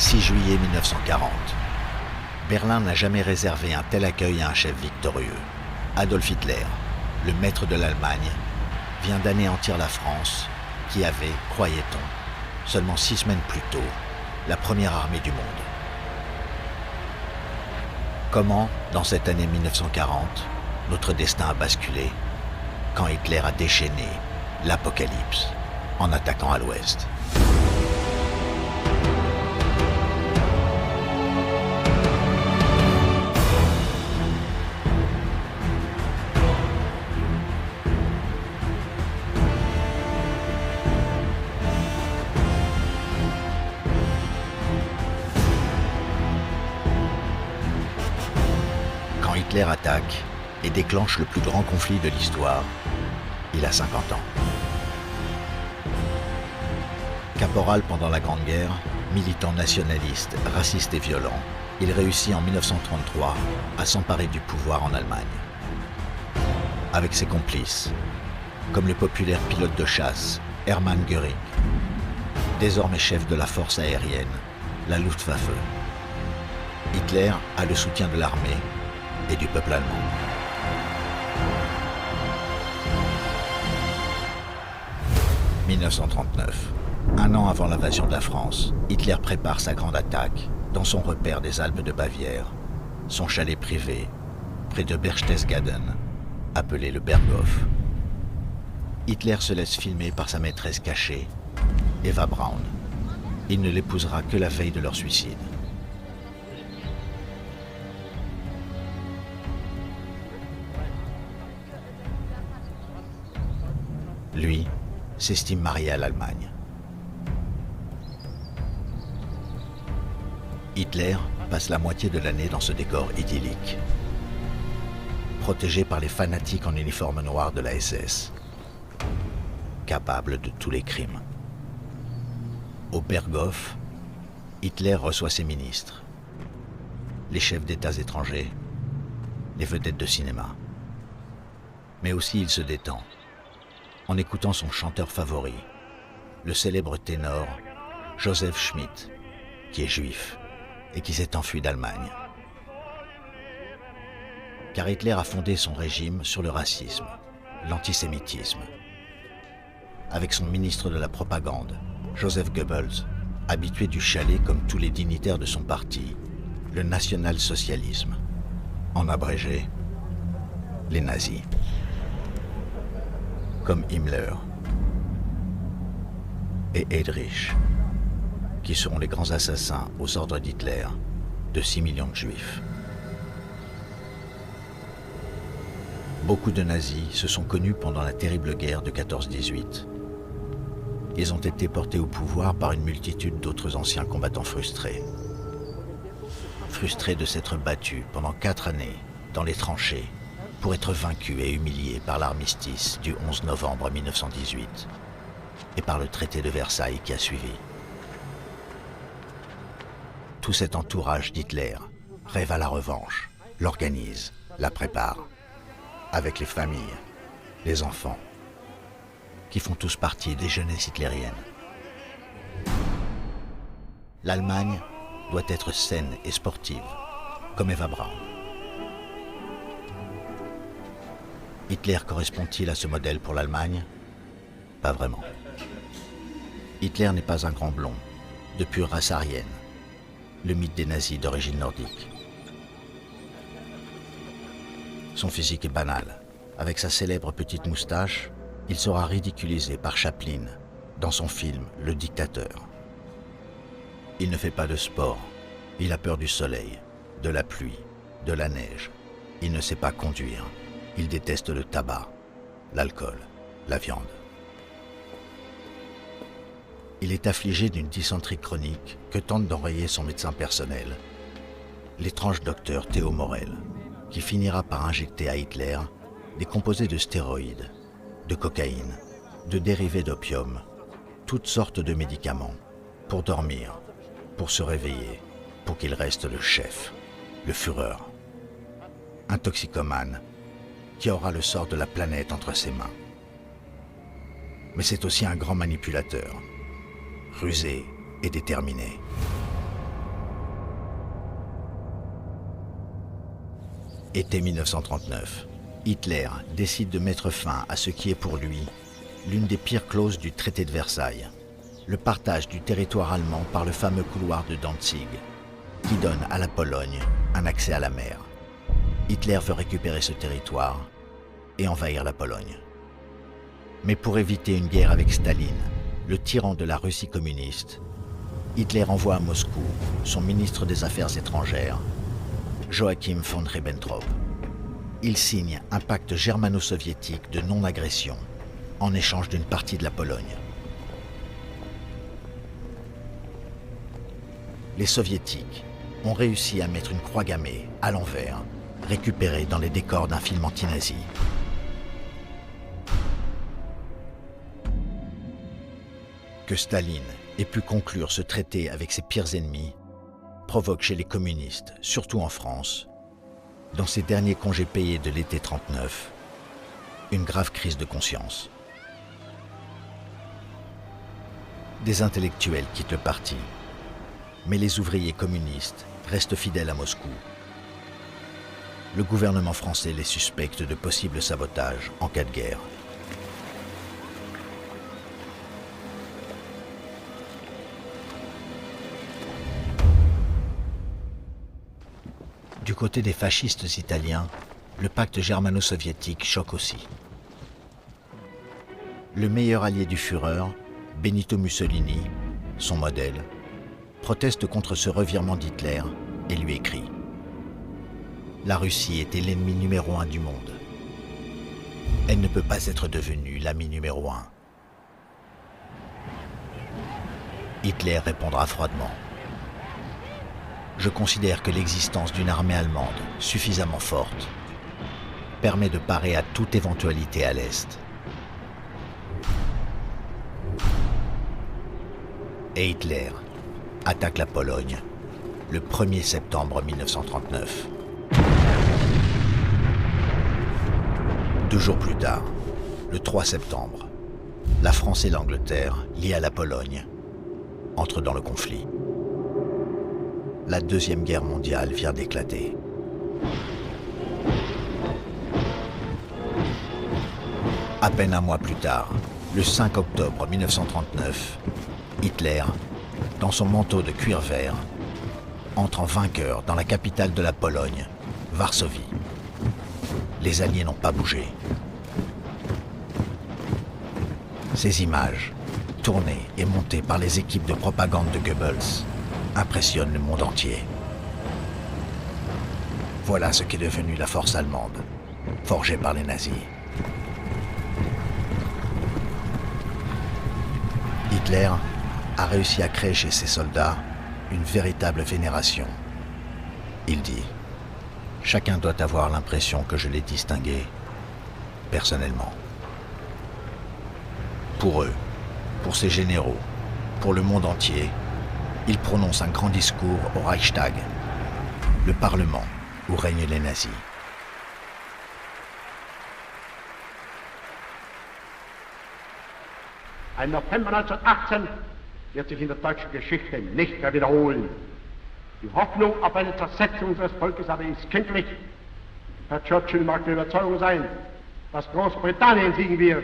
6 juillet 1940. Berlin n'a jamais réservé un tel accueil à un chef victorieux. Adolf Hitler, le maître de l'Allemagne, vient d'anéantir la France, qui avait, croyait-on, seulement 6 semaines plus tôt, la première armée du monde. Comment, dans cette année 1940, notre destin a basculé, quand Hitler a déchaîné l'apocalypse en attaquant à l'ouest. Quand Hitler attaque et déclenche le plus grand conflit de l'histoire, il a 50 ans. Caporal pendant la Grande Guerre, militant nationaliste, raciste et violent, il réussit en 1933 à s'emparer du pouvoir en Allemagne. Avec ses complices, comme le populaire pilote de chasse Hermann Göring, désormais chef de la force aérienne, la Luftwaffe. Hitler a le soutien de l'armée et du peuple allemand. « 1939. Un an avant l'invasion de la France, Hitler prépare sa grande attaque dans son repère des Alpes de Bavière, son chalet privé, près de Berchtesgaden, appelé le Berghof. Hitler se laisse filmer par sa maîtresse cachée, Eva Braun. Il ne l'épousera que la veille de leur suicide. Lui s'estime marié à l'Allemagne. Hitler passe la moitié de l'année dans ce décor idyllique, protégé par les fanatiques en uniforme noir de la SS, capable de tous les crimes. Au Berghof, Hitler reçoit ses ministres, les chefs d'États étrangers, les vedettes de cinéma. Mais aussi il se détend, en écoutant son chanteur favori, le célèbre ténor Joseph Schmidt, qui est juif et qui s'est enfui d'Allemagne. Car Hitler a fondé son régime sur le racisme, l'antisémitisme. Avec son ministre de la propagande, Joseph Goebbels, habitué du chalet comme tous les dignitaires de son parti, le national-socialisme, en abrégé, les nazis. Comme Himmler et Heydrich, qui seront les grands assassins aux ordres d'Hitler de 6 millions de juifs. Beaucoup de nazis se sont connus pendant la terrible guerre de 14-18. Ils ont été portés au pouvoir par une multitude d'autres anciens combattants frustrés. Frustrés de s'être battus pendant 4 années dans les tranchées pour être vaincus et humiliés par l'armistice du 11 novembre 1918 et par le traité de Versailles qui a suivi. Tout cet entourage d'Hitler rêve à la revanche, l'organise, la prépare, avec les familles, les enfants, qui font tous partie des jeunesses hitlériennes. L'Allemagne doit être saine et sportive, comme Eva Braun. Hitler correspond-il à ce modèle pour l'Allemagne? Pas vraiment. Hitler n'est pas un grand blond, de pure race aryenne, le mythe des nazis d'origine nordique. Son physique est banal. Avec sa célèbre petite moustache, il sera ridiculisé par Chaplin dans son film Le Dictateur. Il ne fait pas de sport. Il a peur du soleil, de la pluie, de la neige. Il ne sait pas conduire. Il déteste le tabac, l'alcool, la viande. Il est affligé d'une dysenterie chronique que tente d'enrayer son médecin personnel, l'étrange docteur Théo Morel, qui finira par injecter à Hitler des composés de stéroïdes, de cocaïne, de dérivés d'opium, toutes sortes de médicaments, pour dormir, pour se réveiller, pour qu'il reste le chef, le Führer. Un toxicomane qui aura le sort de la planète entre ses mains. Mais c'est aussi un grand manipulateur, rusé et déterminé. Été 1939. Hitler décide de mettre fin à ce qui est pour lui l'une des pires clauses du traité de Versailles, le partage du territoire allemand par le fameux couloir de Danzig, qui donne à la Pologne un accès à la mer. Hitler veut récupérer ce territoire et envahir la Pologne. Mais pour éviter une guerre avec Staline, le tyran de la Russie communiste, Hitler envoie à Moscou son ministre des Affaires étrangères, Joachim von Ribbentrop. Il signe un pacte germano-soviétique de non-agression en échange d'une partie de la Pologne. Les soviétiques ont réussi à mettre une croix gammée à l'envers, récupérée dans les décors d'un film anti-nazi. Que Staline ait pu conclure ce traité avec ses pires ennemis provoque chez les communistes, surtout en France, dans ces derniers congés payés de l'été 39, une grave crise de conscience. Des intellectuels quittent le parti, mais les ouvriers communistes restent fidèles à Moscou. Le gouvernement français les suspecte de possibles sabotages en cas de guerre. Du côté des fascistes italiens, le pacte germano-soviétique choque aussi. Le meilleur allié du Führer, Benito Mussolini, son modèle, proteste contre ce revirement d'Hitler et lui écrit « La Russie était l'ennemi numéro 1 du monde. Elle ne peut pas être devenue l'ami numéro 1. » Hitler répondra froidement « Je considère que l'existence d'une armée allemande suffisamment forte permet de parer à toute éventualité à l'Est. » Et Hitler attaque la Pologne le 1er septembre 1939. 2 jours plus tard, le 3 septembre, la France et l'Angleterre, liées à la Pologne, entrent dans le conflit. La Deuxième Guerre mondiale vient d'éclater. À peine un mois plus tard, le 5 octobre 1939, Hitler, dans son manteau de cuir vert, entre en vainqueur dans la capitale de la Pologne, Varsovie. Les Alliés n'ont pas bougé. Ces images, tournées et montées par les équipes de propagande de Goebbels, impressionnent le monde entier. Voilà ce qu'est devenue la force allemande, forgée par les nazis. Hitler a réussi à créer chez ses soldats une véritable vénération. Il dit « Chacun doit avoir l'impression que je l'ai distingué personnellement. » Pour eux, pour ces généraux, pour le monde entier, il prononce un grand discours au Reichstag, le Parlement où règnent les nazis. Ein November 1918 wird sich in der deutschen Geschichte nicht mehr wiederholen. Die Hoffnung auf eine Zersetzung unseres Volkes aber ist kindlich. Herr Churchill mag der Überzeugung sein, dass Großbritannien siegen wird.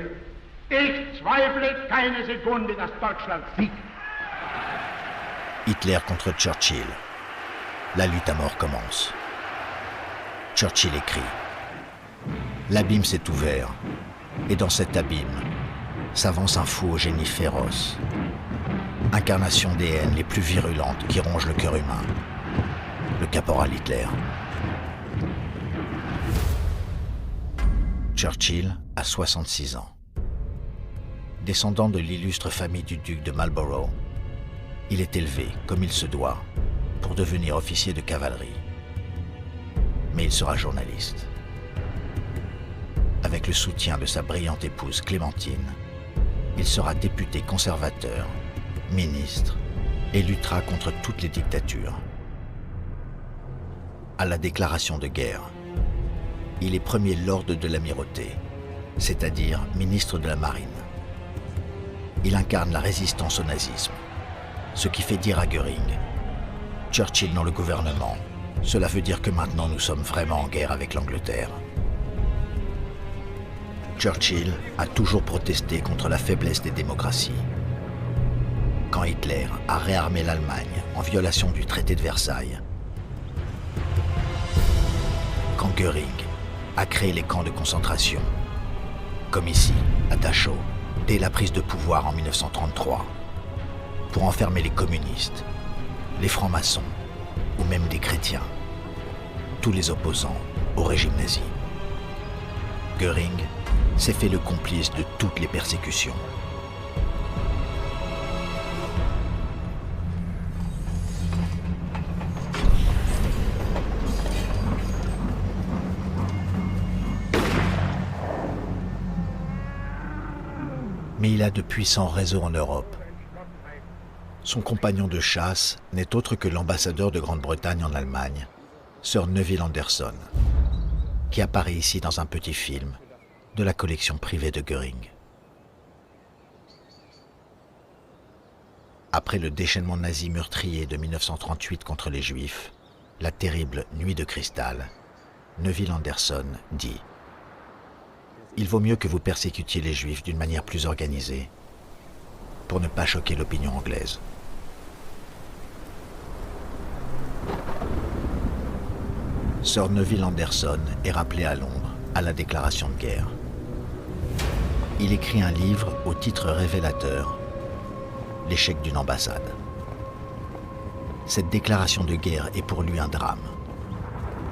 Ich zweifle keine Sekunde, dass Deutschland siegt. Hitler contre Churchill. La lutte à mort commence. Churchill écrit « L'abîme s'est ouvert, et dans cet abîme s'avance un fou au génie féroce, incarnation des haines les plus virulentes qui rongent le cœur humain, le caporal Hitler. » Churchill a 66 ans. Descendant de l'illustre famille du duc de Marlborough, il est élevé, comme il se doit, pour devenir officier de cavalerie. Mais il sera journaliste. Avec le soutien de sa brillante épouse Clémentine, il sera député conservateur, ministre, et luttera contre toutes les dictatures. À la déclaration de guerre, il est premier lord de l'amirauté, c'est-à-dire ministre de la marine. Il incarne la résistance au nazisme, ce qui fait dire à Göring « Churchill dans le gouvernement, Cela veut dire que maintenant nous sommes vraiment en guerre avec l'Angleterre. Churchill a toujours protesté contre la faiblesse des démocraties. Quand Hitler a réarmé l'Allemagne en violation du traité de Versailles, quand Göring a créé les camps de concentration, comme ici, à Dachau, dès la prise de pouvoir en 1933, pour enfermer les communistes, les francs-maçons ou même des chrétiens, tous les opposants au régime nazi. Göring s'est fait le complice de toutes les persécutions. Mais il a de puissants réseaux en Europe. Son compagnon de chasse n'est autre que l'ambassadeur de Grande-Bretagne en Allemagne, Sir Neville Anderson, qui apparaît ici dans un petit film de la collection privée de Göring. Après le déchaînement nazi meurtrier de 1938 contre les Juifs, la terrible Nuit de cristal, Neville Anderson dit « Il vaut mieux que vous persécutiez les Juifs d'une manière plus organisée pour ne pas choquer l'opinion anglaise. » Sir Neville Anderson est rappelé à Londres à la déclaration de guerre. Il écrit un livre au titre révélateur, L'échec d'une ambassade. Cette déclaration de guerre est pour lui un drame.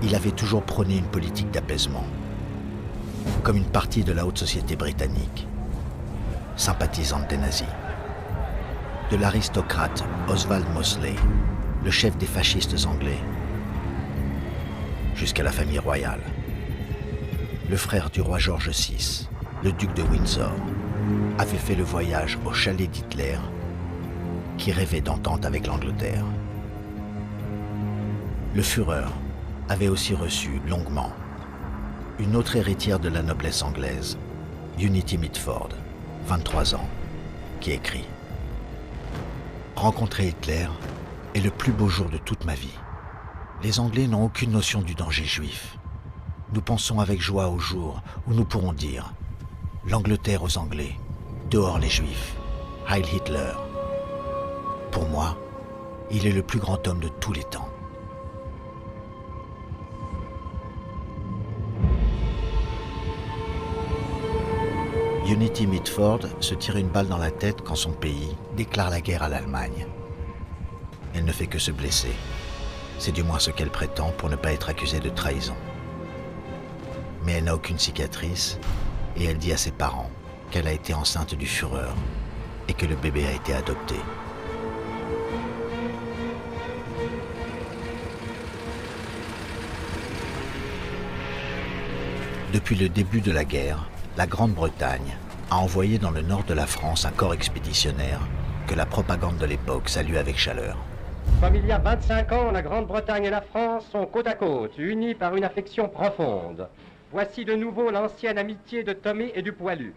Il avait toujours prôné une politique d'apaisement, comme une partie de la haute société britannique, sympathisante des nazis. De l'aristocrate Oswald Mosley, le chef des fascistes anglais, jusqu'à la famille royale. Le frère du roi George VI, le duc de Windsor, avait fait le voyage au chalet d'Hitler, qui rêvait d'entente avec l'Angleterre. Le Führer avait aussi reçu longuement une autre héritière de la noblesse anglaise, Unity Mitford, 23 ans, qui écrit « Rencontrer Hitler est le plus beau jour de toute ma vie. Les Anglais n'ont aucune notion du danger juif. Nous pensons avec joie au jour où nous pourrons dire « L'Angleterre aux Anglais, dehors les Juifs, Heil Hitler !» Pour moi, il est le plus grand homme de tous les temps. Unity Mitford se tire une balle dans la tête quand son pays déclare la guerre à l'Allemagne. Elle ne fait que se blesser. C'est du moins ce qu'elle prétend pour ne pas être accusée de trahison. Mais elle n'a aucune cicatrice et elle dit à ses parents qu'elle a été enceinte du Führer et que le bébé a été adopté. Depuis le début de la guerre, la Grande-Bretagne a envoyé dans le nord de la France un corps expéditionnaire que la propagande de l'époque salue avec chaleur. Comme il y a 25 ans, la Grande-Bretagne et la France sont côte à côte, unies par une affection profonde. Voici de nouveau l'ancienne amitié de Tommy et du Poilu.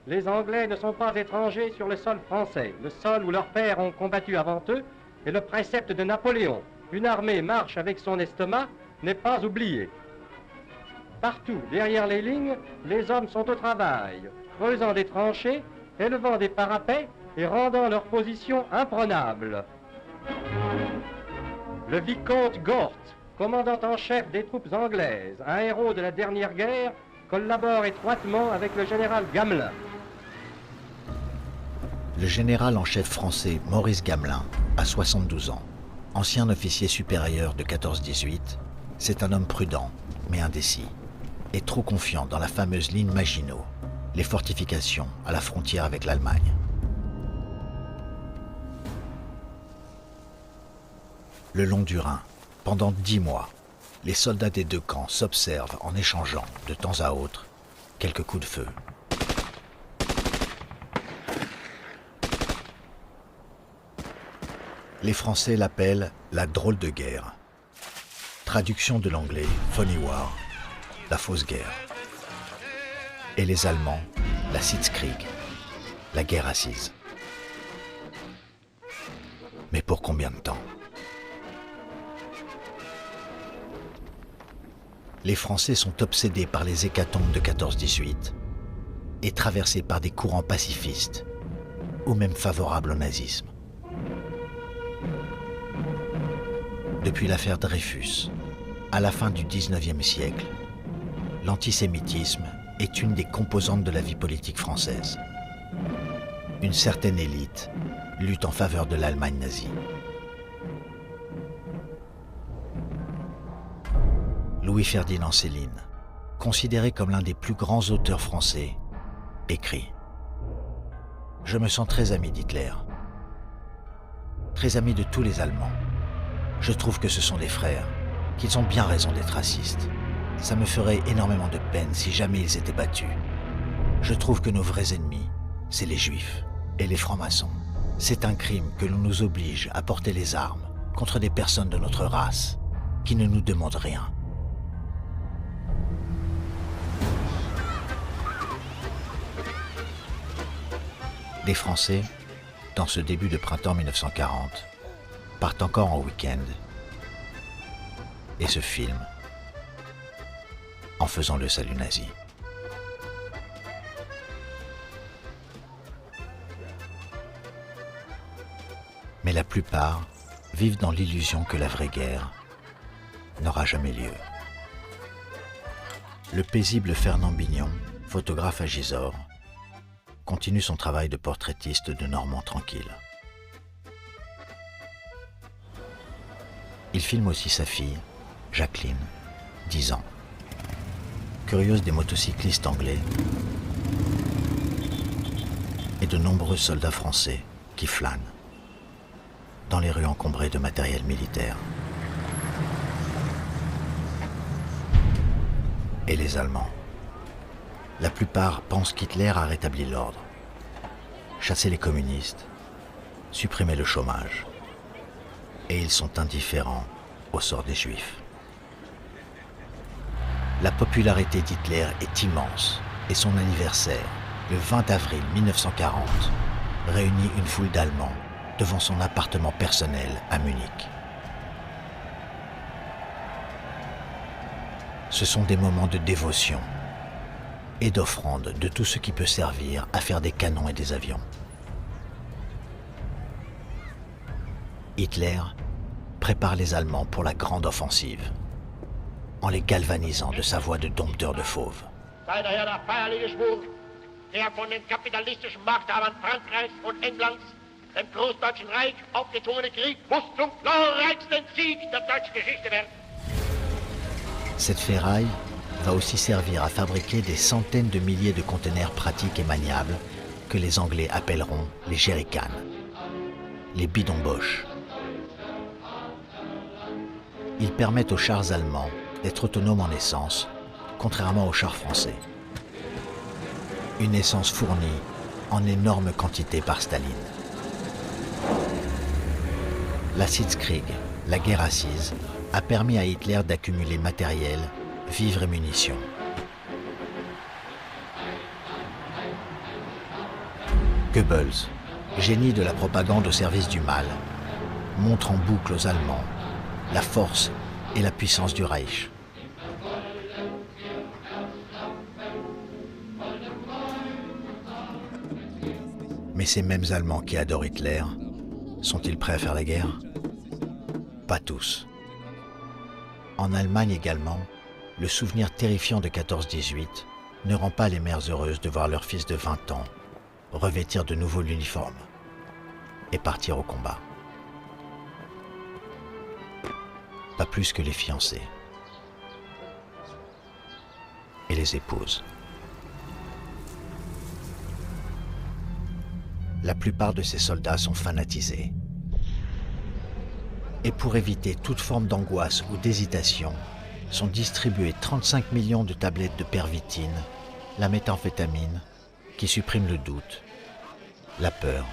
Les Anglais ne sont pas étrangers sur le sol français, le sol où leurs pères ont combattu avant eux, et le précepte de Napoléon, une armée marche avec son estomac, n'est pas oublié. Partout, derrière les lignes, les hommes sont au travail, creusant des tranchées, élevant des parapets et rendant leur position imprenable. Le vicomte Gort, commandant en chef des troupes anglaises, un héros de la dernière guerre, collabore étroitement avec le général Gamelin. Le général en chef français Maurice Gamelin a 72 ans. Ancien officier supérieur de 14-18, c'est un homme prudent, mais indécis, et trop confiant dans la fameuse ligne Maginot, les fortifications à la frontière avec l'Allemagne. Le long du Rhin, pendant 10 mois, les soldats des deux camps s'observent en échangeant, de temps à autre, quelques coups de feu. Les Français l'appellent la drôle de guerre. Traduction de l'anglais Funny War, la fausse guerre. Et les Allemands, la Sitzkrieg, la guerre assise. Mais pour combien de temps ? les Français sont obsédés par les hécatombes de 14-18 et traversés par des courants pacifistes ou même favorables au nazisme. Depuis l'affaire Dreyfus, à la fin du XIXe siècle, l'antisémitisme est une des composantes de la vie politique française. Une certaine élite lutte en faveur de l'Allemagne nazie. Louis-Ferdinand Céline, considéré comme l'un des plus grands auteurs français, écrit « Je me sens très ami d'Hitler, très ami de tous les Allemands. Je trouve que ce sont des frères, qu'ils ont bien raison d'être racistes. Ça me ferait énormément de peine si jamais ils étaient battus. Je trouve que nos vrais ennemis, c'est les Juifs et les francs-maçons. C'est un crime que l'on nous oblige à porter les armes contre des personnes de notre race qui ne nous demandent rien. » Les Français, dans ce début de printemps 1940, partent encore en week-end et se filment en faisant le salut nazi. Mais la plupart vivent dans l'illusion que la vraie guerre n'aura jamais lieu. Le paisible Fernand Bignon, photographe à Gisors, continue son travail de portraitiste de Normand tranquille. Il filme aussi sa fille, Jacqueline, 10 ans, curieuse des motocyclistes anglais et de nombreux soldats français qui flânent dans les rues encombrées de matériel militaire. Et les Allemands. La plupart pensent qu'Hitler a rétabli l'ordre, chassé les communistes, supprimé le chômage. Et ils sont indifférents au sort des Juifs. La popularité d'Hitler est immense et son anniversaire, le 20 avril 1940, réunit une foule d'Allemands devant son appartement personnel à Munich. Ce sont des moments de dévotion et d'offrande de tout ce qui peut servir à faire des canons et des avions. Hitler prépare les Allemands pour la grande offensive, en les galvanisant de sa voix de dompteur de fauves. Sei daher der feierliche Schwur, der von den kapitalistischen Machthabern Frankreichs und Englands, dem Großdeutschen Reich aufgezwungene Krieg muss zum glorreichsten Sieg der deutschen Geschichte werden. Cette ferraille va aussi servir à fabriquer des centaines de milliers de conteneurs pratiques et maniables que les Anglais appelleront les jerrycans, les bidons Bosch. Ils permettent aux chars allemands d'être autonomes en essence, contrairement aux chars français. Une essence fournie en énorme quantité par Staline. La Sitzkrieg, la guerre assise, a permis à Hitler d'accumuler matériel, vivres et munitions. Goebbels, génie de la propagande au service du mal, montre en boucle aux Allemands la force et la puissance du Reich. Mais ces mêmes Allemands qui adorent Hitler, sont-ils prêts à faire la guerre? Pas tous. En Allemagne également, le souvenir terrifiant de 14-18 ne rend pas les mères heureuses de voir leur fils de 20 ans revêtir de nouveau l'uniforme et partir au combat. Pas plus que les fiancés et les épouses. La plupart de ces soldats sont fanatisés. Et pour éviter toute forme d'angoisse ou d'hésitation, sont distribués 35 millions de tablettes de pervitine, la méthamphétamine, qui supprime le doute, la peur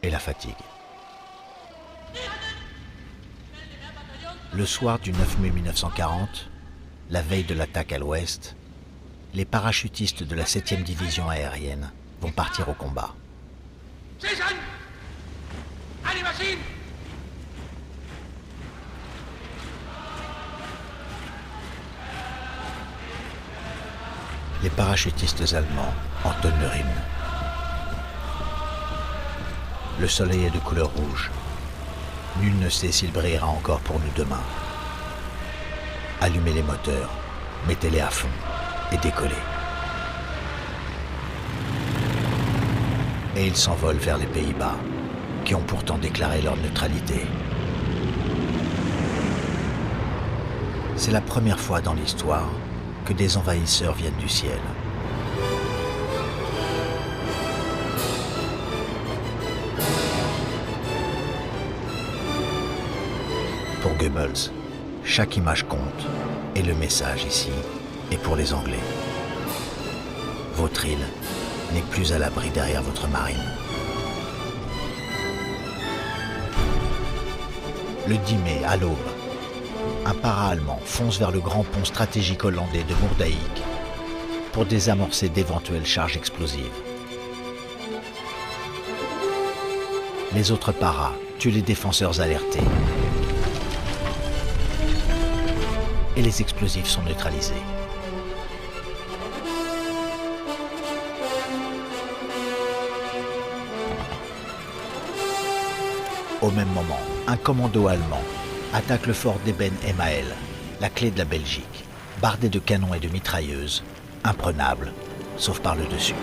et la fatigue. Le soir du 9 mai 1940, la veille de l'attaque à l'ouest, les parachutistes de la 7e division aérienne vont partir au combat. parachutistes allemands Anton Neurin. Le soleil est de couleur rouge. Nul ne sait s'il brillera encore pour nous demain. Allumez les moteurs, mettez-les à fond et décollez. Et ils s'envolent vers les Pays-Bas, qui ont pourtant déclaré leur neutralité. C'est la première fois dans l'histoire que des envahisseurs viennent du ciel. Pour Goebbels, chaque image compte, et le message ici est pour les Anglais. Votre île n'est plus à l'abri derrière votre marine. Le 10 mai, à l'aube, un para-allemand fonce vers le grand pont stratégique hollandais de Moerdijk pour désamorcer d'éventuelles charges explosives. Les autres paras tuent les défenseurs alertés et les explosifs sont neutralisés. Au même moment, un commando allemand attaque le fort d'Eben Emael, la clé de la Belgique, bardé de canons et de mitrailleuses, imprenable, sauf par le dessus.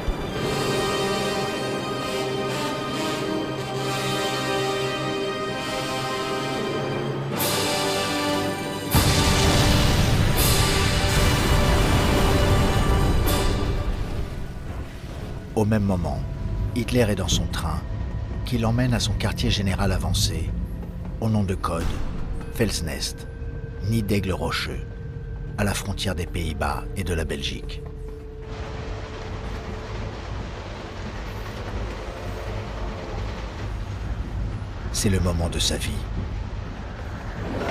Au même moment, Hitler est dans son train, qui l'emmène à son quartier général avancé, au nom de code Felsnest, nid d'aigle rocheux, à la frontière des Pays-Bas et de la Belgique. C'est le moment de sa vie.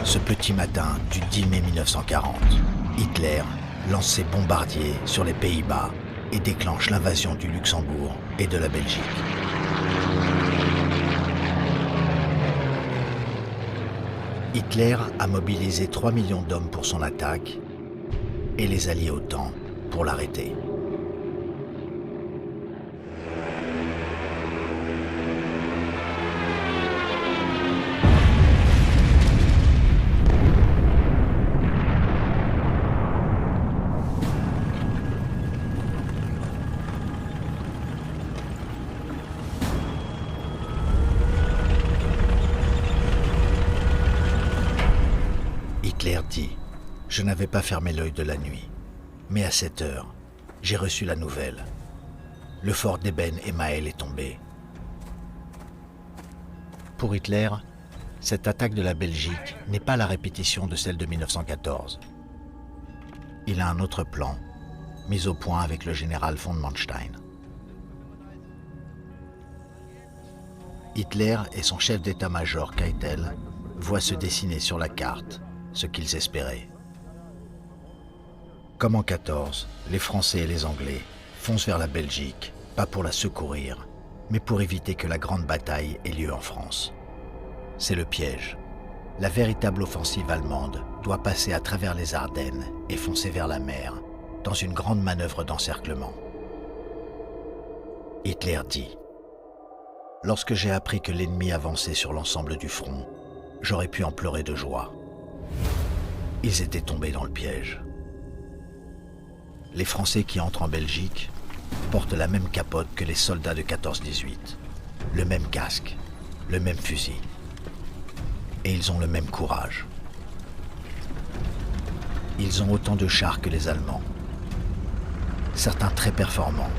Ce petit matin du 10 mai 1940, Hitler lance ses bombardiers sur les Pays-Bas et déclenche l'invasion du Luxembourg et de la Belgique. Hitler a mobilisé 3 millions d'hommes pour son attaque et les alliés OTAN pour l'arrêter. Hitler dit « Je n'avais pas fermé l'œil de la nuit, mais à 7 heures, j'ai reçu la nouvelle. Le fort d'Eben Emael est tombé. » Pour Hitler, cette attaque de la Belgique n'est pas la répétition de celle de 1914. Il a un autre plan, mis au point avec le général von Manstein. Hitler et son chef d'état-major Keitel voient se dessiner sur la carte ce qu'ils espéraient. Comme en 14, les Français et les Anglais foncent vers la Belgique, pas pour la secourir, mais pour éviter que la grande bataille ait lieu en France. C'est le piège. La véritable offensive allemande doit passer à travers les Ardennes et foncer vers la mer, dans une grande manœuvre d'encerclement. Hitler dit « Lorsque j'ai appris que l'ennemi avançait sur l'ensemble du front, j'aurais pu en pleurer de joie. Ils étaient tombés dans le piège. Les Français qui entrent en Belgique portent la même capote que les soldats de 14-18, le même casque, le même fusil. Et ils ont le même courage. Ils ont autant de chars que les Allemands. Certains très performants,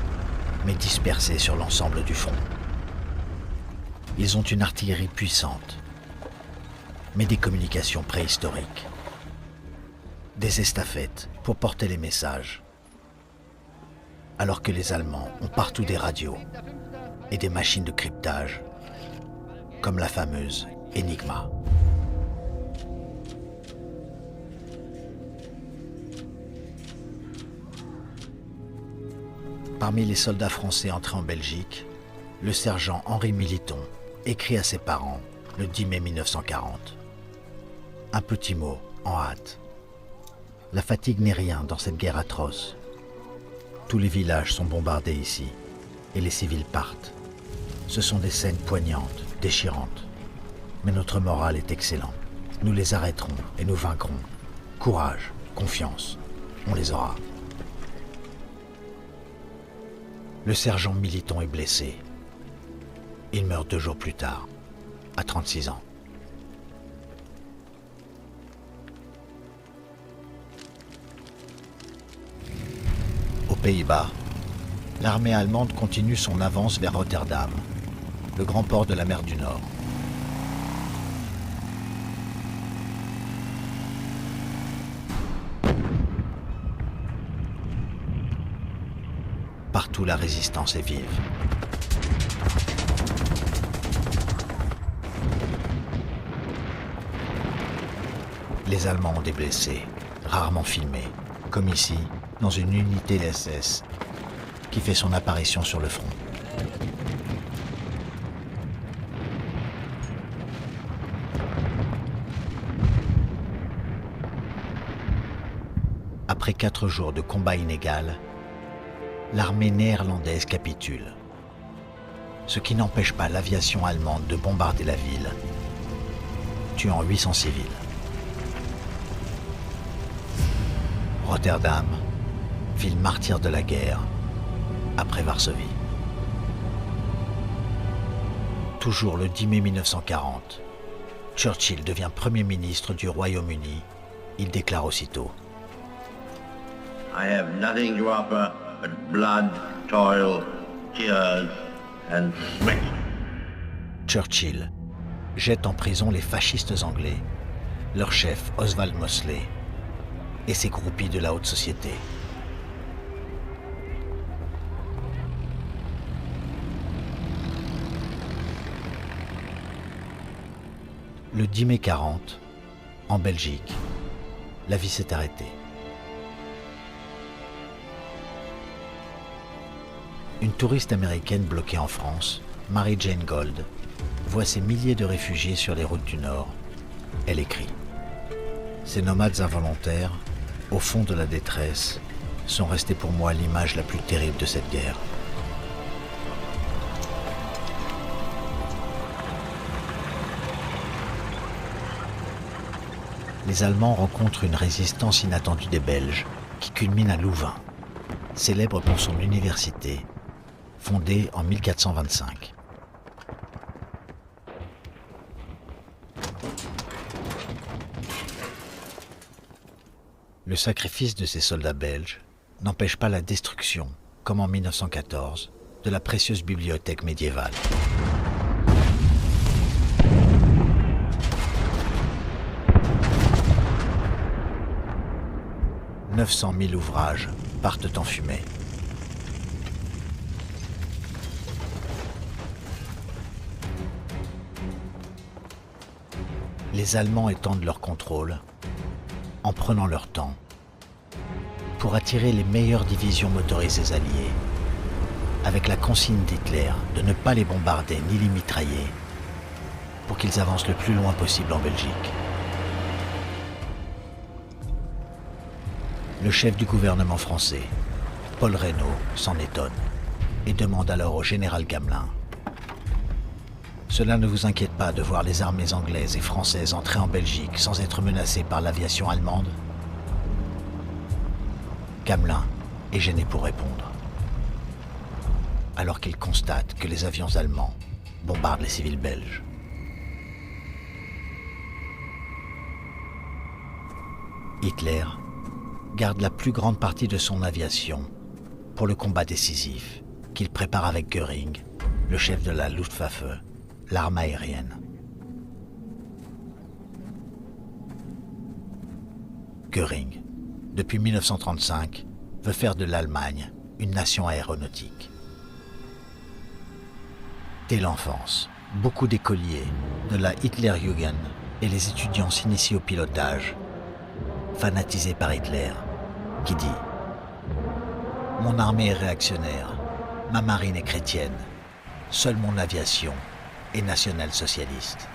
mais dispersés sur l'ensemble du front. Ils ont une artillerie puissante, mais des communications préhistoriques. Des estafettes pour porter les messages. Alors que les Allemands ont partout des radios et des machines de cryptage, comme la fameuse Enigma. Parmi les soldats français entrés en Belgique, le sergent Henri Militon écrit à ses parents le 10 mai 1940. Un petit mot, en hâte. La fatigue n'est rien dans cette guerre atroce. Tous les villages sont bombardés ici, et les civils partent. Ce sont des scènes poignantes, déchirantes. Mais notre morale est excellent. Nous les arrêterons et nous vaincrons. Courage, confiance, on les aura. Le sergent Militon est blessé. Il meurt 2 jours plus tard, à 36 ans. Aux Pays-Bas, l'armée allemande continue son avance vers Rotterdam, le grand port de la mer du Nord. Partout, la résistance est vive. Les Allemands ont des blessés, rarement filmés, comme ici, dans une unité SS qui fait son apparition sur le front. Après 4 jours de combat inégal, l'armée néerlandaise capitule, ce qui n'empêche pas l'aviation allemande de bombarder la ville, tuant 800 civils. Rotterdam, ville martyre de la guerre, après Varsovie. Toujours le 10 mai 1940, Churchill devient Premier ministre du Royaume-Uni. Il déclare aussitôt: I have nothing to offer but blood, toil, tears and sweat. Churchill jette en prison les fascistes anglais, leur chef Oswald Mosley et ses groupies de la haute société. Le 10 mai 40, en Belgique, la vie s'est arrêtée. Une touriste américaine bloquée en France, Mary Jane Gold, voit ces milliers de réfugiés sur les routes du Nord. Elle écrit: ces nomades involontaires, au fond de la détresse, sont restés pour moi l'image la plus terrible de cette guerre. Les Allemands rencontrent une résistance inattendue des Belges qui culmine à Louvain, célèbre pour son université, fondée en 1425. Le sacrifice de ces soldats belges n'empêche pas la destruction, comme en 1914, de la précieuse bibliothèque médiévale. « 900 000 ouvrages partent en fumée. » Les Allemands étendent leur contrôle en prenant leur temps pour attirer les meilleures divisions motorisées alliées, avec la consigne d'Hitler de ne pas les bombarder ni les mitrailler pour qu'ils avancent le plus loin possible en Belgique. Le chef du gouvernement français, Paul Reynaud, s'en étonne et demande alors au général Gamelin: « Cela ne vous inquiète pas de voir les armées anglaises et françaises entrer en Belgique sans être menacées par l'aviation allemande ?» Gamelin est gêné pour répondre, alors qu'il constate que les avions allemands bombardent les civils belges. Hitler garde la plus grande partie de son aviation pour le combat décisif qu'il prépare avec Göring, le chef de la Luftwaffe, l'arme aérienne. Göring, depuis 1935, veut faire de l'Allemagne une nation aéronautique. Dès l'enfance, beaucoup d'écoliers de la Hitlerjugend et les étudiants s'initient au pilotage, fanatisés par Hitler, qui dit: « Mon armée est réactionnaire, ma marine est chrétienne, seule mon aviation est nationale-socialiste. »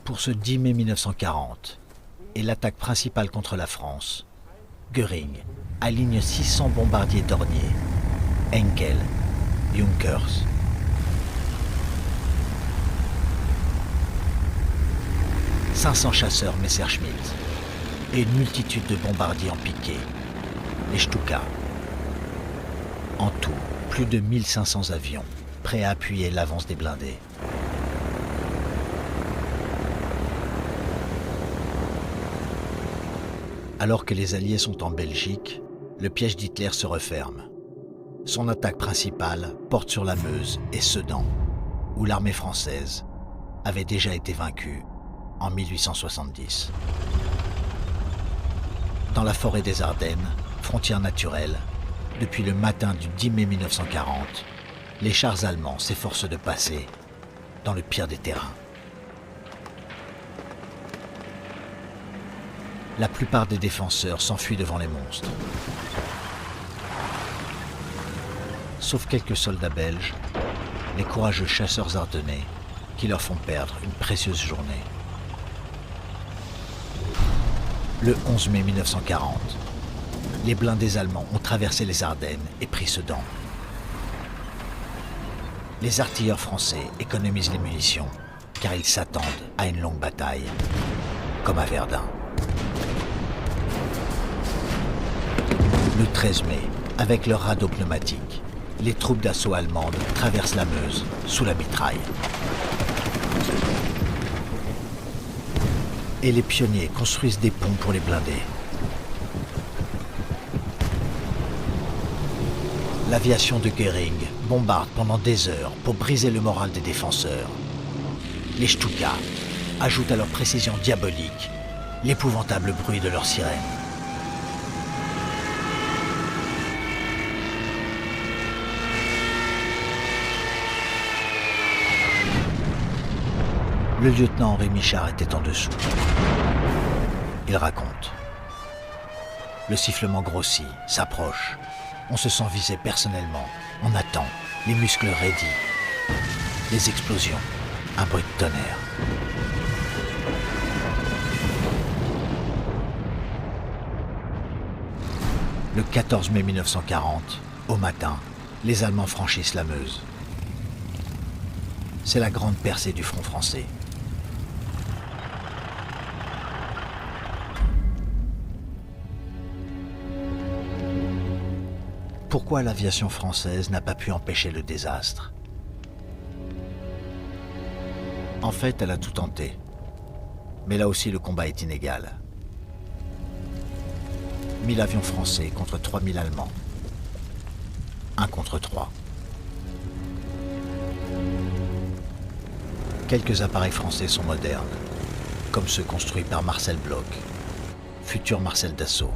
Pour ce 10 mai 1940, et l'attaque principale contre la France, Göring aligne 600 bombardiers Dornier, Henkel, Junkers. « 500 chasseurs Messerschmitt et une multitude de bombardiers en piqué, les Stuka. En tout, plus de 1500 avions, prêts à appuyer l'avance des blindés. Alors que les Alliés sont en Belgique, le piège d'Hitler se referme. Son attaque principale porte sur la Meuse et Sedan, où l'armée française avait déjà été vaincue en 1870. Dans la forêt des Ardennes, frontière naturelle, depuis le matin du 10 mai 1940, les chars allemands s'efforcent de passer dans le pire des terrains. La plupart des défenseurs s'enfuient devant les monstres. Sauf quelques soldats belges, les courageux chasseurs ardennais, qui leur font perdre une précieuse journée. Le 11 mai 1940, les blindés allemands ont traversé les Ardennes et pris Sedan. Les artilleurs français économisent les munitions, car ils s'attendent à une longue bataille, comme à Verdun. Le 13 mai, avec leurs radeaux pneumatiques, les troupes d'assaut allemandes traversent la Meuse sous la mitraille. Et les pionniers construisent des ponts pour les blindés. L'aviation de Göring bombarde pendant des heures pour briser le moral des défenseurs. Les Stuka ajoutent à leur précision diabolique l'épouvantable bruit de leurs sirènes. Le lieutenant Henri Michard était en dessous. Il raconte. Le sifflement grossit, s'approche. On se sent visé personnellement. On attend, les muscles raidis. Les explosions, un bruit de tonnerre. Le 14 mai 1940, au matin, les Allemands franchissent la Meuse. C'est la grande percée du front français. Pourquoi l'aviation française n'a pas pu empêcher le désastre? En fait, elle a tout tenté. Mais là aussi, le combat est inégal. 1000 avions français contre 3000 Allemands. 1 contre 3. Quelques appareils français sont modernes, comme ceux construits par Marcel Bloch, futur Marcel Dassault,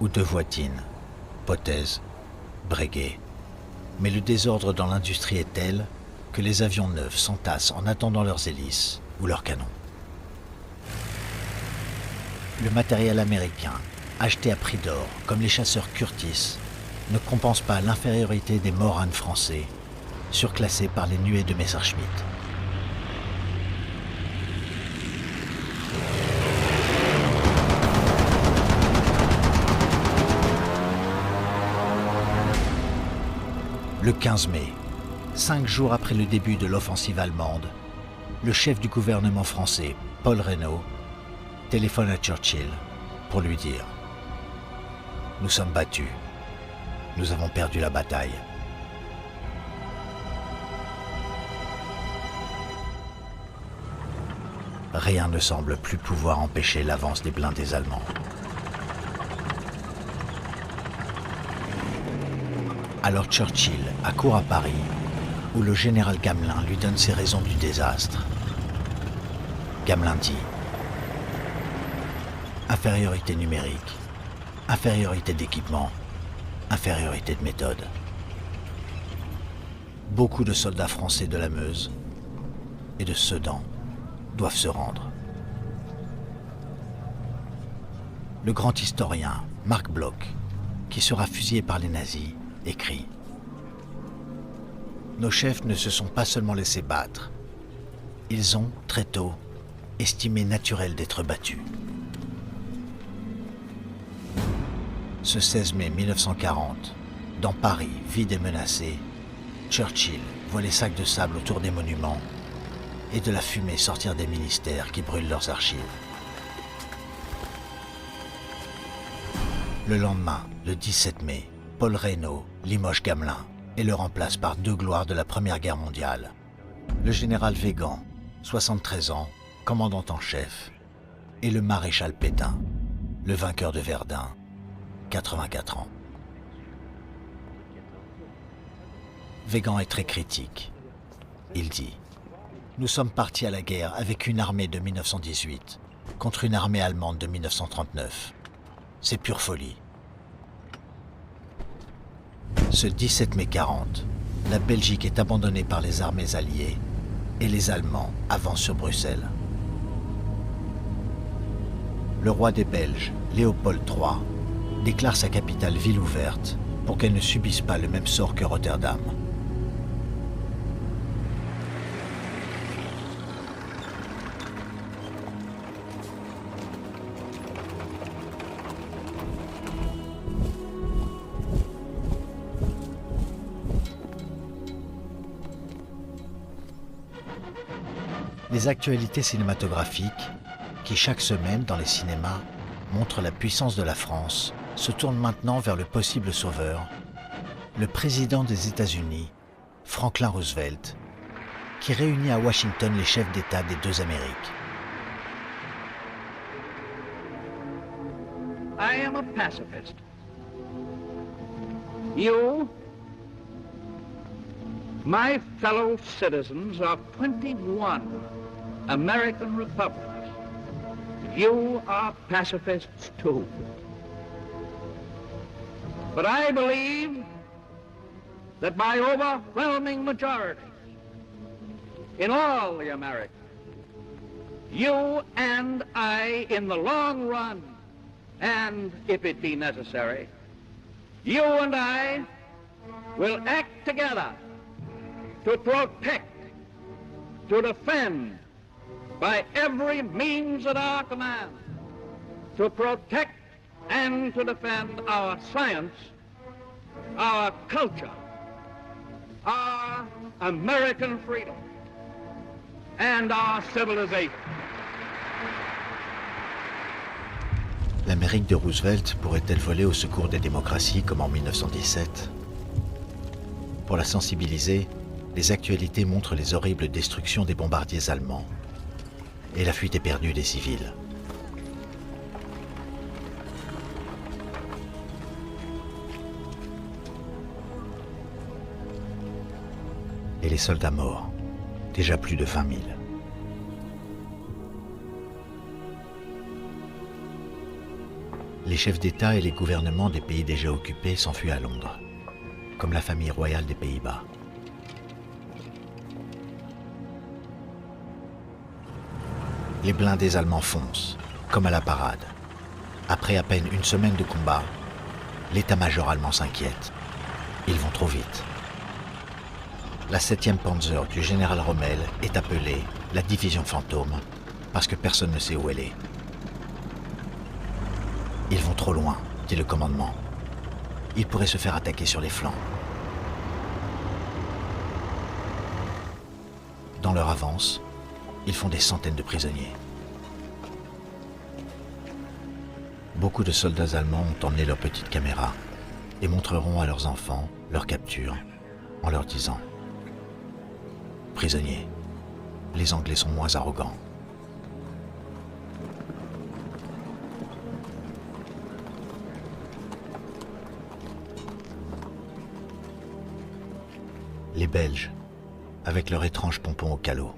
ou De Voitine, Potez, Breguet. Mais le désordre dans l'industrie est tel que les avions neufs s'entassent en attendant leurs hélices ou leurs canons. Le matériel américain, acheté à prix d'or, comme les chasseurs Curtiss, ne compense pas l'infériorité des Morane français, surclassés par les nuées de Messerschmitt. Le 15 mai, 5 jours après le début de l'offensive allemande, le chef du gouvernement français, Paul Reynaud, téléphone à Churchill pour lui dire « Nous sommes battus. Nous avons perdu la bataille. » Rien ne semble plus pouvoir empêcher l'avance des blindés allemands. Alors Churchill accourt à Paris, où le général Gamelin lui donne ses raisons du désastre. Gamelin dit « Infériorité numérique, infériorité d'équipement, infériorité de méthode. Beaucoup de soldats français de la Meuse et de Sedan doivent se rendre. » Le grand historien Marc Bloch, qui sera fusillé par les nazis, écrit « Nos chefs ne se sont pas seulement laissés battre, ils ont, très tôt, estimé naturel d'être battus. Ce 16 mai 1940, dans Paris, vide et menacé, Churchill voit les sacs de sable autour des monuments et de la fumée sortir des ministères qui brûlent leurs archives. Le lendemain, le 17 mai, Paul Reynaud limoge Gamelin et le remplace par deux gloires de la Première Guerre mondiale. Le général Weygand, 73 ans, commandant en chef, et le maréchal Pétain, le vainqueur de Verdun, 84 ans. Weygand est très critique. Il dit « Nous sommes partis à la guerre avec une armée de 1918 contre une armée allemande de 1939. C'est pure folie. » Ce 17 mai 40, la Belgique est abandonnée par les armées alliées et les Allemands avancent sur Bruxelles. Le roi des Belges, Léopold III, déclare sa capitale ville ouverte pour qu'elle ne subisse pas le même sort que Rotterdam. Les actualités cinématographiques, qui chaque semaine dans les cinémas montrent la puissance de la France, se tournent maintenant vers le possible sauveur, le président des États-Unis, Franklin Roosevelt, qui réunit à Washington les chefs d'État des deux Amériques. I am a pacifist. You, my fellow citizens of 21 American republics, you are pacifists too. But I believe that by overwhelming majority in all the Americas, you and I, in the long run, and if it be necessary, you and I will act together to protect, to defend, by every means at our command, to protect and to defend our science, our culture, our American freedom, and our civilization. L'Amérique de Roosevelt pourrait-elle voler au secours des démocraties comme en 1917 ? Pour la sensibiliser, les actualités montrent les horribles destructions des bombardiers allemands et la fuite éperdue des civils. Et les soldats morts, déjà plus de 20 000. Les chefs d'État et les gouvernements des pays déjà occupés s'enfuient à Londres, comme la famille royale des Pays-Bas. Les blindés allemands foncent, comme à la parade. Après à peine une semaine de combat, l'état-major allemand s'inquiète. Ils vont trop vite. La 7e Panzer du général Rommel est appelée la division fantôme parce que personne ne sait où elle est. Ils vont trop loin, dit le commandement. Ils pourraient se faire attaquer sur les flancs. Dans leur avance, ils font des centaines de prisonniers. Beaucoup de soldats allemands ont emmené leurs petites caméras et montreront à leurs enfants leur capture en leur disant « Prisonniers, les Anglais sont moins arrogants. » Les Belges, avec leur étrange pompon au calot.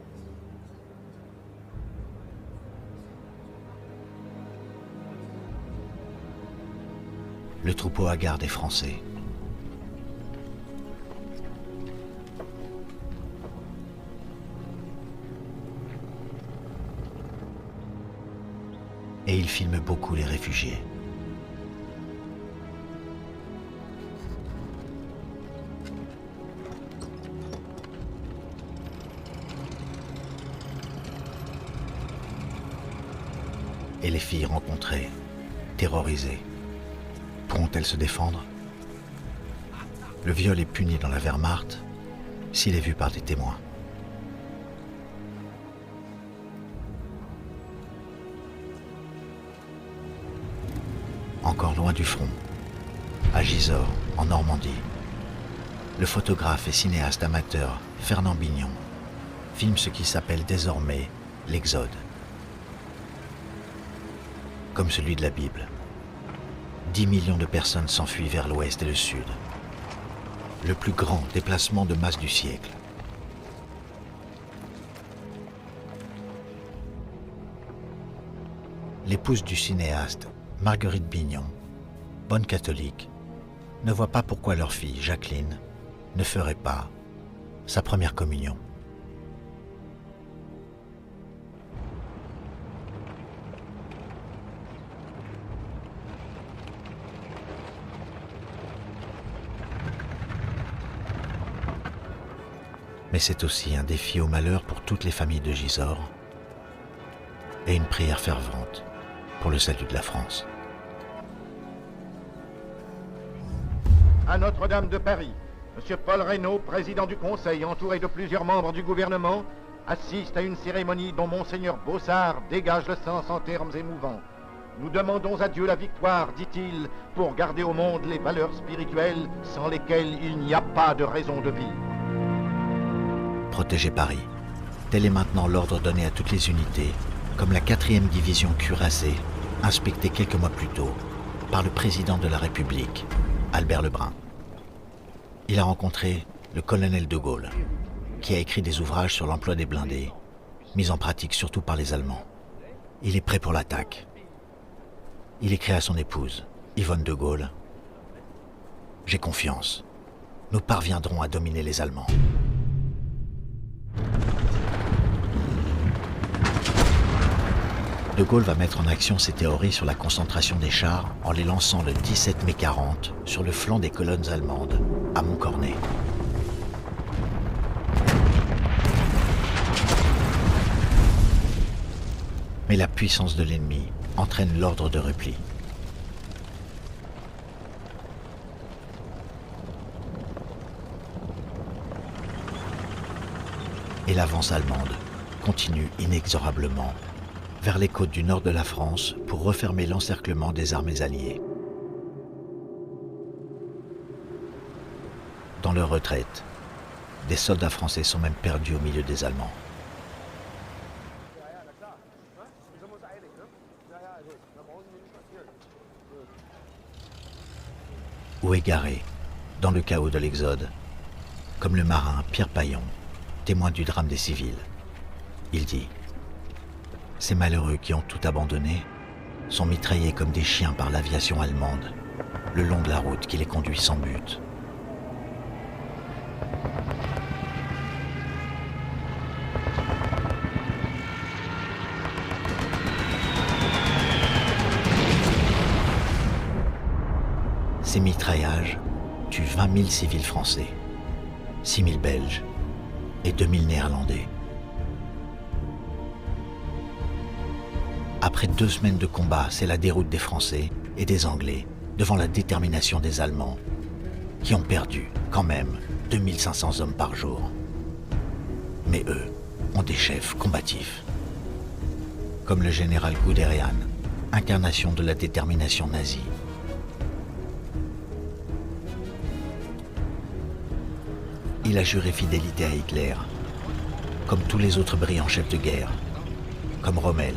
Le troupeau hagard des Français. Et il filme beaucoup les réfugiés. Et les filles rencontrées, terrorisées, pourront pourront-elles se défendre? Le viol est puni dans la Wehrmacht s'il est vu par des témoins. Encore loin du front, à Gisors, en Normandie, le photographe et cinéaste amateur Fernand Bignon filme ce qui s'appelle désormais l'Exode. Comme celui de la Bible, 10 millions de personnes s'enfuient vers l'ouest et le sud. Le plus grand déplacement de masse du siècle. L'épouse du cinéaste, Marguerite Bignon, bonne catholique, ne voit pas pourquoi leur fille, Jacqueline, ne ferait pas sa première communion. Mais c'est aussi un défi au malheur pour toutes les familles de Gisors et une prière fervente pour le salut de la France. À Notre-Dame de Paris, M. Paul Reynaud, président du Conseil, entouré de plusieurs membres du gouvernement, assiste à une cérémonie dont Monseigneur Bossard dégage le sens en termes émouvants. Nous demandons à Dieu la victoire, dit-il, pour garder au monde les valeurs spirituelles sans lesquelles il n'y a pas de raison de vivre. Protéger Paris. Tel est maintenant l'ordre donné à toutes les unités, comme la 4e division cuirassée, inspectée quelques mois plus tôt par le président de la République, Albert Lebrun. Il a rencontré le colonel de Gaulle, qui a écrit des ouvrages sur l'emploi des blindés, mis en pratique surtout par les Allemands. Il est prêt pour l'attaque. Il écrit à son épouse, Yvonne de Gaulle, « J'ai confiance. Nous parviendrons à dominer les Allemands. » De Gaulle va mettre en action ses théories sur la concentration des chars en les lançant le 17 mai 40 sur le flanc des colonnes allemandes, à Montcornet. Mais la puissance de l'ennemi entraîne l'ordre de repli. Et l'avance allemande continue inexorablement vers les côtes du nord de la France pour refermer l'encerclement des armées alliées. Dans leur retraite, des soldats français sont même perdus au milieu des Allemands. Ou égarés, dans le chaos de l'Exode, comme le marin Pierre Paillon, témoin du drame des civils. Il dit: ces malheureux qui ont tout abandonné sont mitraillés comme des chiens par l'aviation allemande, le long de la route qui les conduit sans but. Ces mitraillages tuent 20 000 civils français, 6 000 Belges et 2 000 Néerlandais. Après 2 semaines de combat, c'est la déroute des Français et des Anglais devant la détermination des Allemands, qui ont perdu quand même 2500 hommes par jour. Mais eux ont des chefs combatifs, comme le général Guderian, incarnation de la détermination nazie. Il a juré fidélité à Hitler, comme tous les autres brillants chefs de guerre, comme Rommel,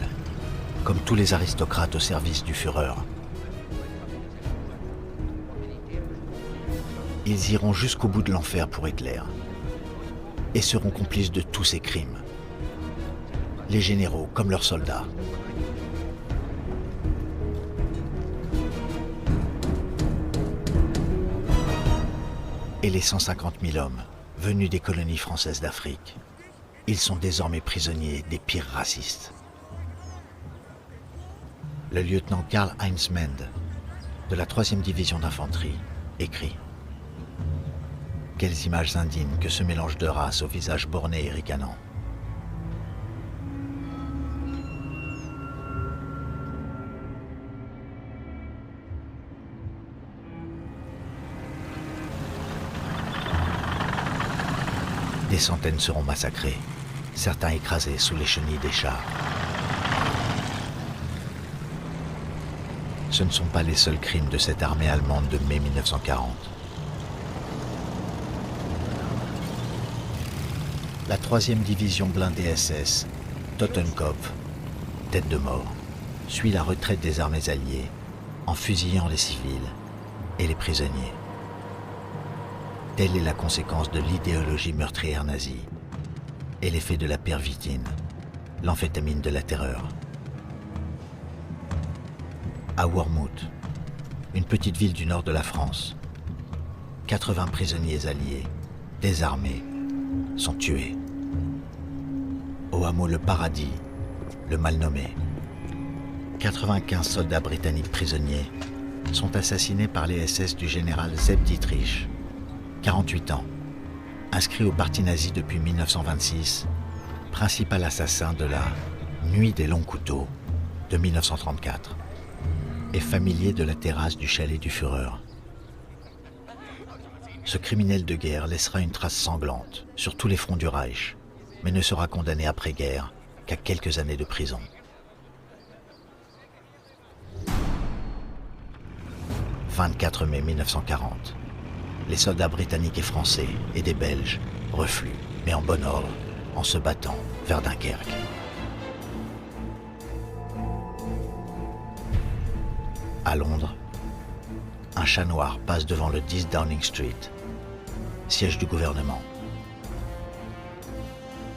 comme tous les aristocrates au service du Führer. Ils iront jusqu'au bout de l'enfer pour Hitler et seront complices de tous ses crimes. Les généraux comme leurs soldats. Et les 150 000 hommes venus des colonies françaises d'Afrique, ils sont désormais prisonniers des pires racistes. Le lieutenant Karl-Heinz Mende, de la 3e division d'infanterie, écrit: quelles images indignes que ce mélange de races au visage borné et ricanant. Des centaines seront massacrés, certains écrasés sous les chenilles des chars. Ce ne sont pas les seuls crimes de cette armée allemande de mai 1940. La 3e division blindée SS, Totenkopf, tête de mort, suit la retraite des armées alliées en fusillant les civils et les prisonniers. Telle est la conséquence de l'idéologie meurtrière nazie et l'effet de la pervitine, l'amphétamine de la terreur. À Wormhout, une petite ville du nord de la France, 80 prisonniers alliés, désarmés, sont tués. Au hameau Le Paradis, le mal nommé, 95 soldats britanniques prisonniers sont assassinés par les SS du général Sepp Dietrich, 48 ans, inscrit au parti nazi depuis 1926, principal assassin de la Nuit des longs couteaux de 1934, et familier de la terrasse du chalet du Führer. Ce criminel de guerre laissera une trace sanglante sur tous les fronts du Reich, mais ne sera condamné après-guerre qu'à quelques années de prison. « 24 mai 1940. Les soldats britanniques et français et des Belges refluent, mais en bon ordre, en se battant vers Dunkerque. À Londres, un chat noir passe devant le 10 Downing Street, siège du gouvernement.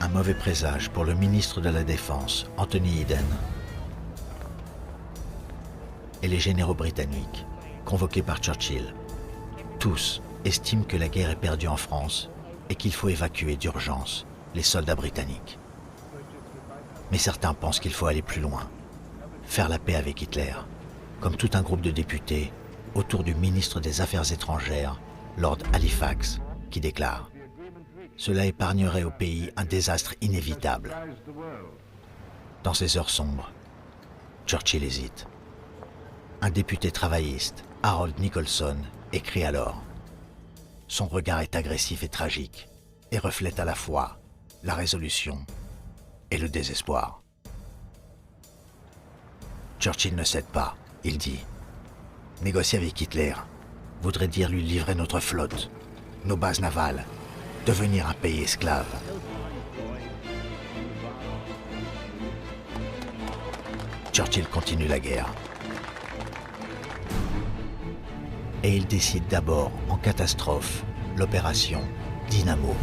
Un mauvais présage pour le ministre de la Défense, Anthony Eden, et les généraux britanniques, convoqués par Churchill. Tous estiment que la guerre est perdue en France et qu'il faut évacuer d'urgence les soldats britanniques. Mais certains pensent qu'il faut aller plus loin, faire la paix avec Hitler, comme tout un groupe de députés autour du ministre des Affaires étrangères, Lord Halifax, qui déclare « Cela épargnerait au pays un désastre inévitable ». Dans ces heures sombres, Churchill hésite. Un député travailliste, Harold Nicholson, écrit alors « Son regard est agressif et tragique et reflète à la fois la résolution et le désespoir. » Churchill ne cède pas, il dit « Négocier avec Hitler voudrait dire lui livrer notre flotte, nos bases navales, devenir un pays esclave. » Churchill continue la guerre. Et il décide d'abord, en catastrophe, l'opération Dynamo.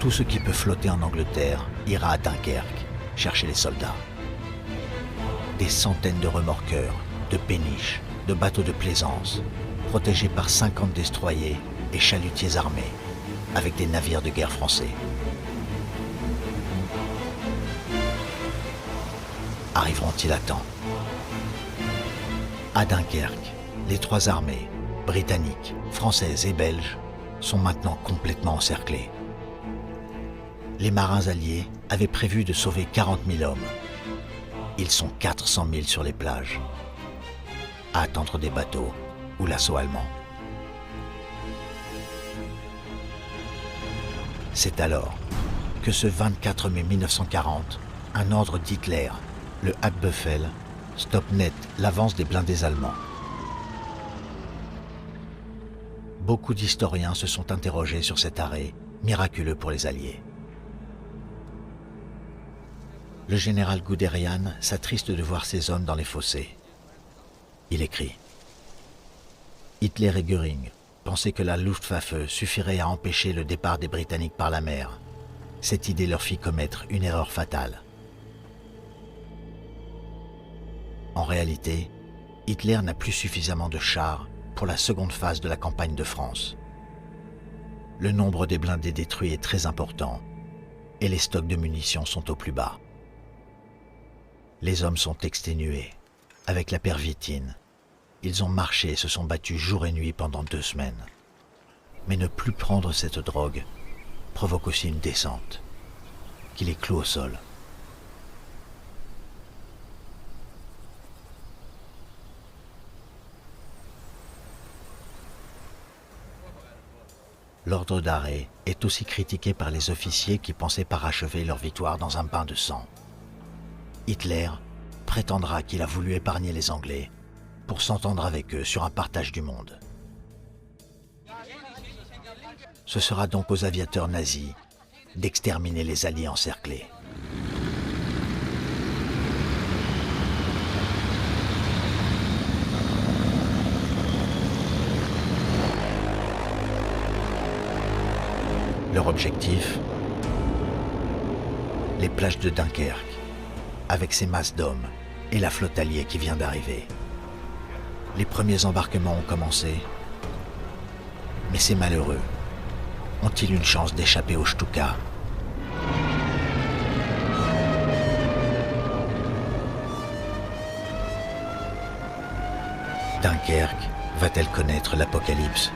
Tout ce qui peut flotter en Angleterre ira à Dunkerque chercher les soldats. Des centaines de remorqueurs, de péniches, de bateaux de plaisance, protégés par 50 destroyers et chalutiers armés, avec des navires de guerre français. Arriveront-ils à temps? À Dunkerque, les trois armées, britanniques, françaises et belges, sont maintenant complètement encerclées. Les marins alliés avaient prévu de sauver 40 000 hommes. Ils sont 400 000 sur les plages, à attendre des bateaux ou l'assaut allemand. C'est alors que ce 24 mai 1940, un ordre d'Hitler, le Hackbefehl, stoppe net l'avance des blindés allemands. Beaucoup d'historiens se sont interrogés sur cet arrêt miraculeux pour les Alliés. Le général Guderian s'attriste de voir ces hommes dans les fossés. Il écrit « Hitler et Göring pensaient que la Luftwaffe suffirait à empêcher le départ des Britanniques par la mer. Cette idée leur fit commettre une erreur fatale. En réalité, Hitler n'a plus suffisamment de chars pour la seconde phase de la campagne de France. Le nombre des blindés détruits est très important et les stocks de munitions sont au plus bas. Les hommes sont exténués, avec la pervitine. Ils ont marché et se sont battus jour et nuit pendant 2 semaines. Mais ne plus prendre cette drogue provoque aussi une descente, qui les cloue au sol. l'ordre d'arrêt est aussi critiqué par les officiers qui pensaient parachever leur victoire dans un bain de sang. Hitler prétendra qu'il a voulu épargner les Anglais pour s'entendre avec eux sur un partage du monde. Ce sera donc aux aviateurs nazis d'exterminer les Alliés encerclés. Leur objectif, les plages de Dunkerque, avec ses masses d'hommes et la flotte alliée qui vient d'arriver. Les premiers embarquements ont commencé, mais ces malheureux ont-ils une chance d'échapper au Stuka? Dunkerque va-t-elle connaître l'apocalypse?